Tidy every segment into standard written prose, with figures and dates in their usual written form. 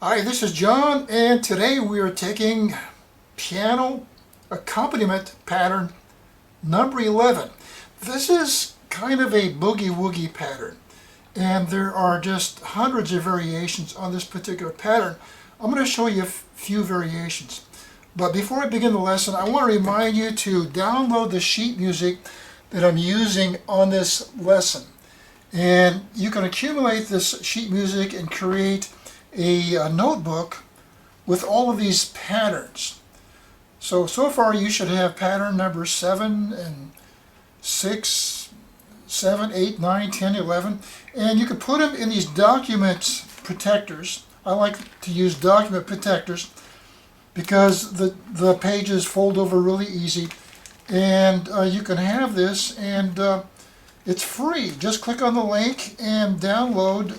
Hi, this is John, and today we are taking piano accompaniment pattern number 11. This is kind of a boogie-woogie pattern, and there are just hundreds of variations on this particular pattern. I'm going to show you a few variations. But before I begin the lesson, I want to remind you to download the sheet music that I'm using on this lesson. And you can accumulate this sheet music and create a notebook with all of these patterns. So far you should have pattern number 7 and 6, 7, 8, 9, 10, 11. And you can put them in these document protectors. I like to use document protectors because the pages fold over really easy. And you can have this, and it's free. Just click on the link and download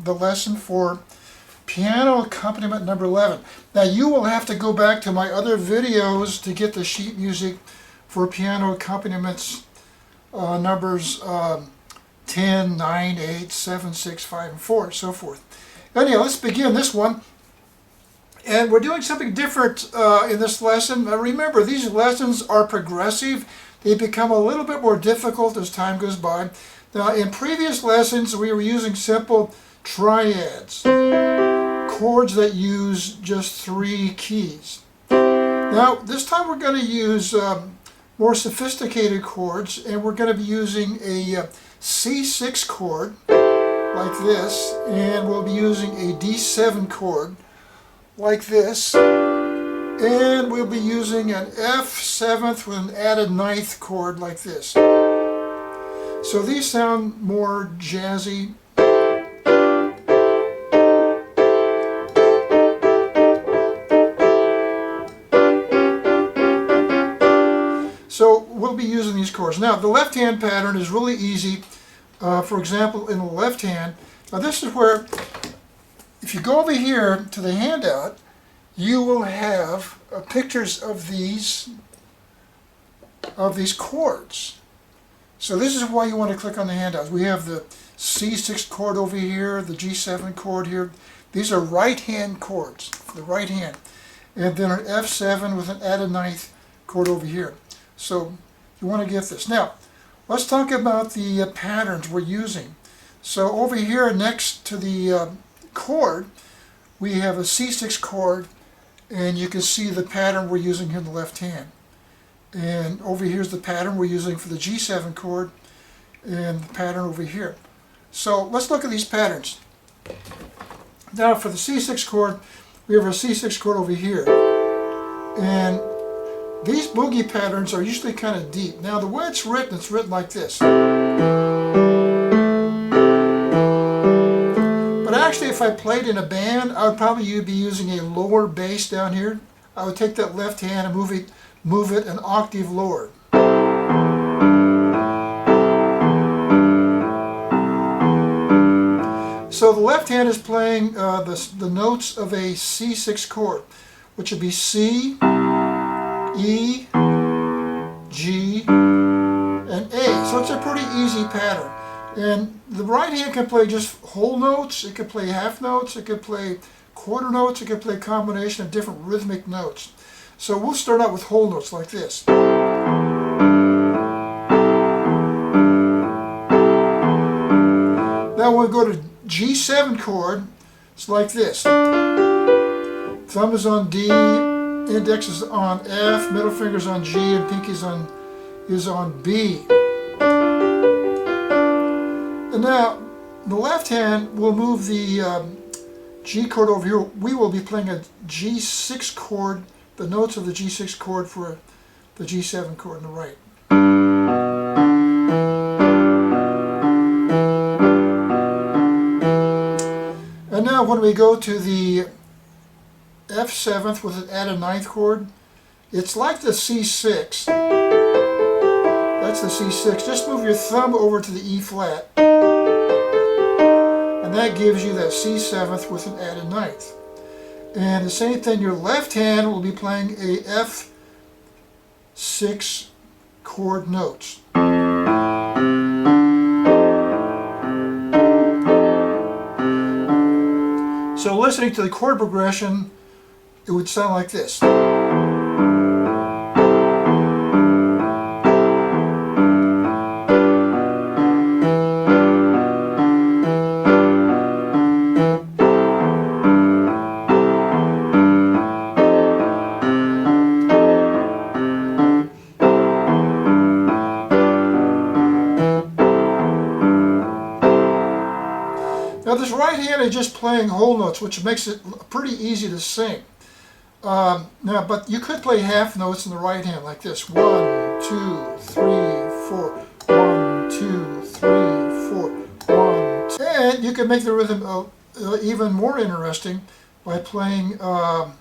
the lesson for piano accompaniment number 11. Now you will have to go back to my other videos to get the sheet music for piano accompaniments numbers 10, 9, 8, 7, 6, 5, and 4, and so forth. Anyhow, let's begin this one. And we're doing something different in this lesson. Now remember, these lessons are progressive. They become a little bit more difficult as time goes by. Now, in previous lessons, we were using simple triads, chords that use just 3 keys. Now, this time we're going to use more sophisticated chords, and we're going to be using a C6 chord like this, and we'll be using a D7 chord like this, and we'll be using an F7th with an added 9th chord like this. So these sound more jazzy. So we'll be using these chords. Now the left hand pattern is really easy. For example, in the left hand, now this is where, if you go over here to the handout, you will have pictures of these chords. So this is why you want to click on the handouts. We have the C6 chord over here, the G7 chord here. These are right hand chords for the right hand. And then an F7 with an added 9th chord over here. So you want to get this. Now, let's talk about the patterns we're using. So over here next to the chord, we have a C6 chord, and you can see the pattern we're using here in the left hand. And over here's the pattern we're using for the G7 chord, and the pattern over here. So let's look at these patterns. Now for the C6 chord, we have a C6 chord over here. And these boogie patterns are usually kind of deep. Now the way it's written like this. But actually, if I played in a band, I would probably be using a lower bass down here. I would take that left hand and move it an octave lower. So the left hand is playing the notes of a C6 chord, which would be C, E, G, and A. So it's a pretty easy pattern. And the right hand can play just whole notes, it could play half notes, it could play quarter notes, it could play a combination of different rhythmic notes. So we'll start out with whole notes like this. Now we'll go to G7 chord, it's like this. Thumb is on D, index is on F, middle finger is on G, and pinky is on B. And now, the left hand will move the G chord over here. We will be playing a G6 chord, the notes of the G6 chord for the G7 chord on the right. And now when we go to the F7th with an added 9th chord, it's like the C6. That's the C6. Just move your thumb over to the E flat. And that gives you that C7th with an added 9th. And the same thing, your left hand will be playing a F6 chord notes. So listening to the chord progression, it would sound like this. Now this right hand is just playing whole notes, which makes it pretty easy to sing. Now, but you could play half notes in the right hand like this. 1, 2, 3, 4. 1, 2, 3, 4. 1, 2. And you can make the rhythm even more interesting by playing, the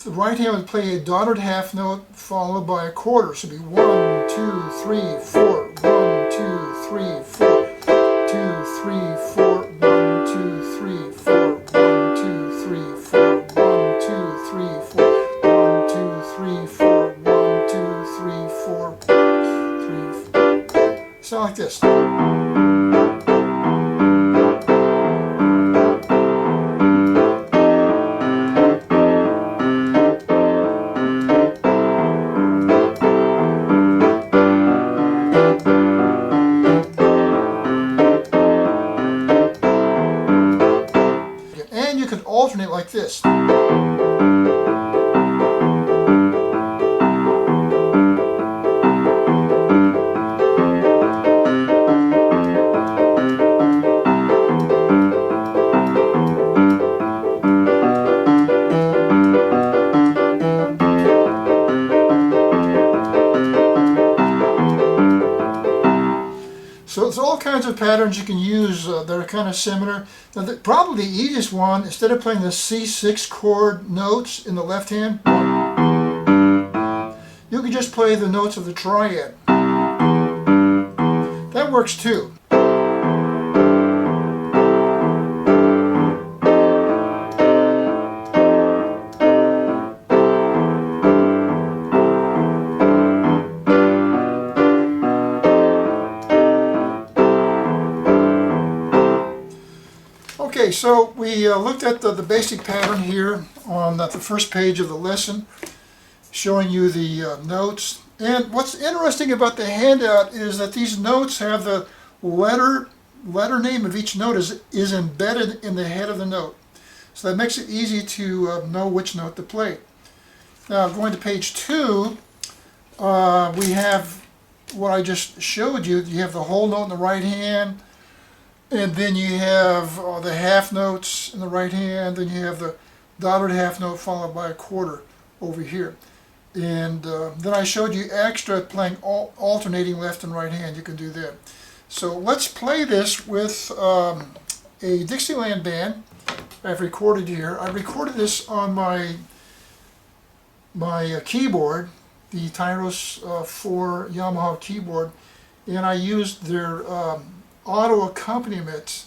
right hand would play a dotted half note followed by a quarter. So it'd be 1, 2, 3, 4. 1, 2, 3, 4. 2, 3, 4. 1, 2, 3, 4. 1, 2, 3, 4. 1, 2, 3, 4. 1, 2, 3, 4. 1, 2, 3, 4. 3, 4. Sound like this. And you can alternate like this. So it's all kinds of patterns you can use that are kind of similar. Now, probably the easiest one, instead of playing the C6 chord notes in the left hand, you can just play the notes of the triad. That works too. Okay, so we looked at the basic pattern here on the first page of the lesson, showing you the notes. And what's interesting about the handout is that these notes have the letter name of each note is embedded in the head of the note. So that makes it easy to know which note to play. Now going to page 2, we have what I just showed you. You have the whole note in the right hand, and then you have the half notes in the right hand, then you have the dotted half note followed by a quarter over here. And then I showed you extra playing alternating left and right hand. You can do that. So let's play this with a Dixieland band I've recorded here. I recorded this on my keyboard, the Tyros 4 Yamaha keyboard, and I used their auto accompaniment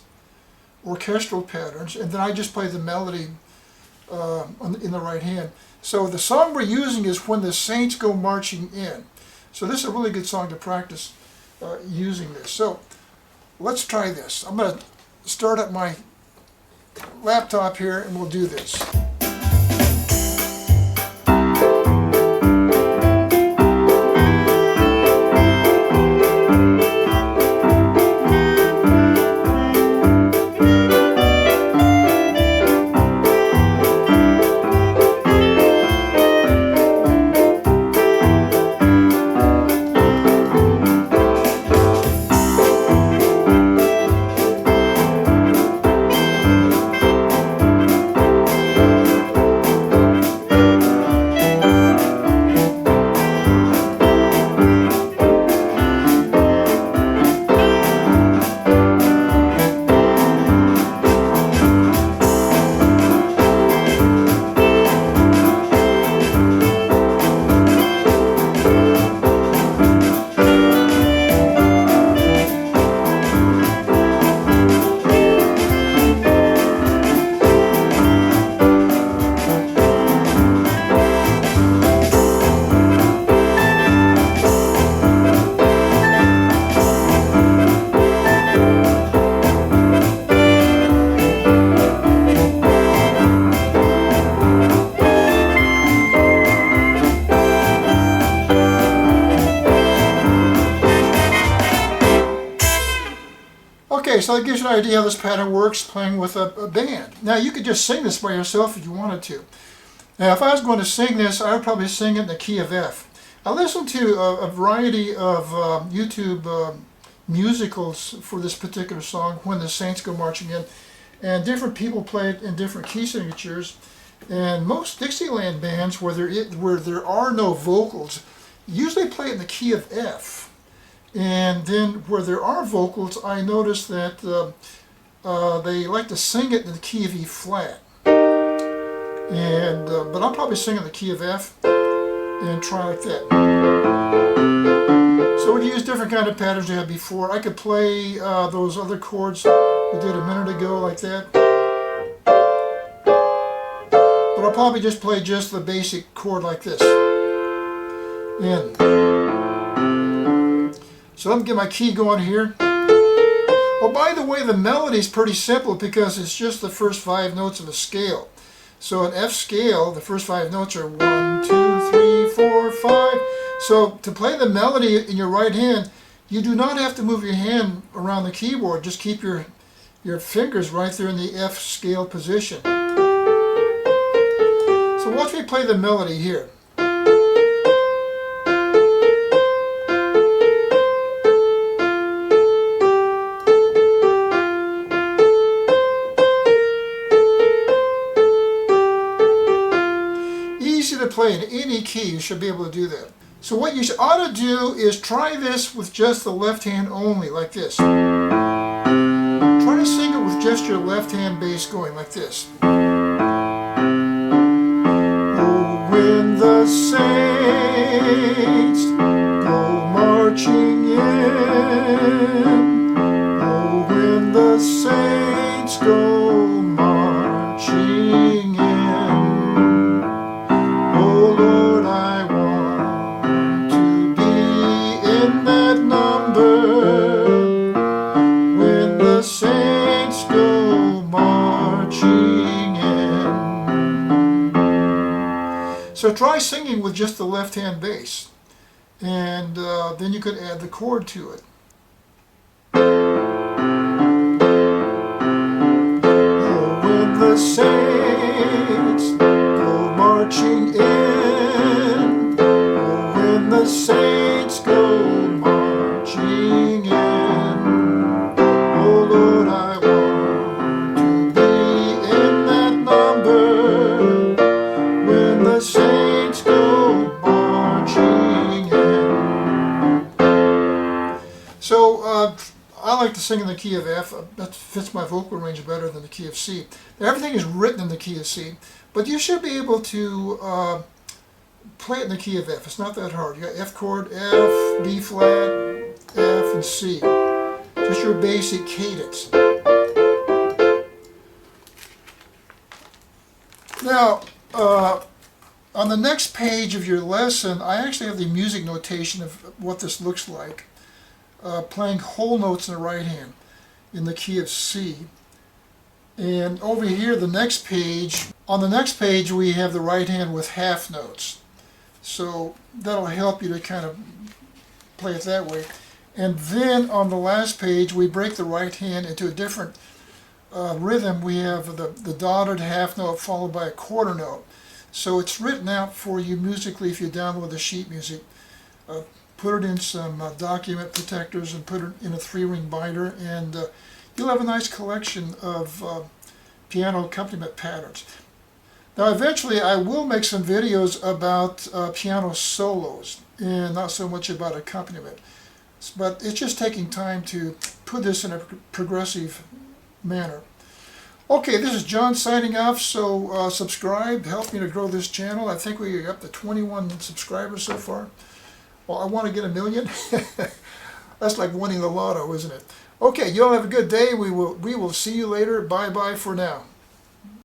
orchestral patterns, and then I just play the melody in the right hand. So the song we're using is When the Saints Go Marching In. So this is a really good song to practice using this. So let's try this. I'm going to start up my laptop here and we'll do this. Okay, so that gives you an idea how this pattern works playing with a band. Now you could just sing this by yourself if you wanted to. Now if I was going to sing this, I would probably sing it in the key of F. I listened to a variety of YouTube musicals for this particular song, When the Saints Go Marching In, and different people play it in different key signatures. And most Dixieland bands where there are no vocals usually play it in the key of F. And then where there are vocals, I noticed that they like to sing it in the key of E flat. And but I'll probably sing in the key of F and try like that. So we can use different kind of patterns we had before. I could play those other chords we did a minute ago like that. But I'll probably just play just the basic chord like this. And so let me get my key going here. Oh, by the way, the melody is pretty simple because it's just the first 5 notes of a scale. So an F scale, the first 5 notes are 1, 2, 3, 4, 5. So to play the melody in your right hand, you do not have to move your hand around the keyboard. Just keep your fingers right there in the F scale position. So watch me play the melody here. Easy to play in any key, you should be able to do that. So what you ought to do is try this with just the left hand only, like this. Try to sing it with just your left hand bass going like this. Oh, when the saints go marching in, oh, when the saints go marching in, oh Lord, I want to be in that number when the saints go marching in. So try singing with just the left hand bass, and then you could add the chord to it. Oh, when the saints go marching in, oh, when the saints go marching in, oh Lord, I want to be in that number when the saints go marching in. So I like to sing in the key of F. That fits my vocal range better than the key of C. Now, everything is written in the key of C, but you should be able to play it in the key of F. It's not that hard. You got F chord, F, B flat, F, and C. Just your basic cadence. Now, on the next page of your lesson, I actually have the music notation of what this looks like. Playing whole notes in the right hand in the key of C. And over here, the next page, on the next page we have the right hand with half notes. So that'll help you to kind of play it that way. And then on the last page we break the right hand into a different rhythm. We have the dotted half note followed by a quarter note. So it's written out for you musically if you download the sheet music. Put it in some document protectors and put it in a 3-ring binder, and you'll have a nice collection of piano accompaniment patterns. Now eventually I will make some videos about piano solos and not so much about accompaniment, but it's just taking time to put this in a progressive manner. Okay, this is John signing off, so subscribe, help me to grow this channel. I think we're up to 21 subscribers so far. Well, I want to get 1 million. That's like winning the lotto, isn't it? Okay, you all have a good day. We will see you later. Bye-bye for now.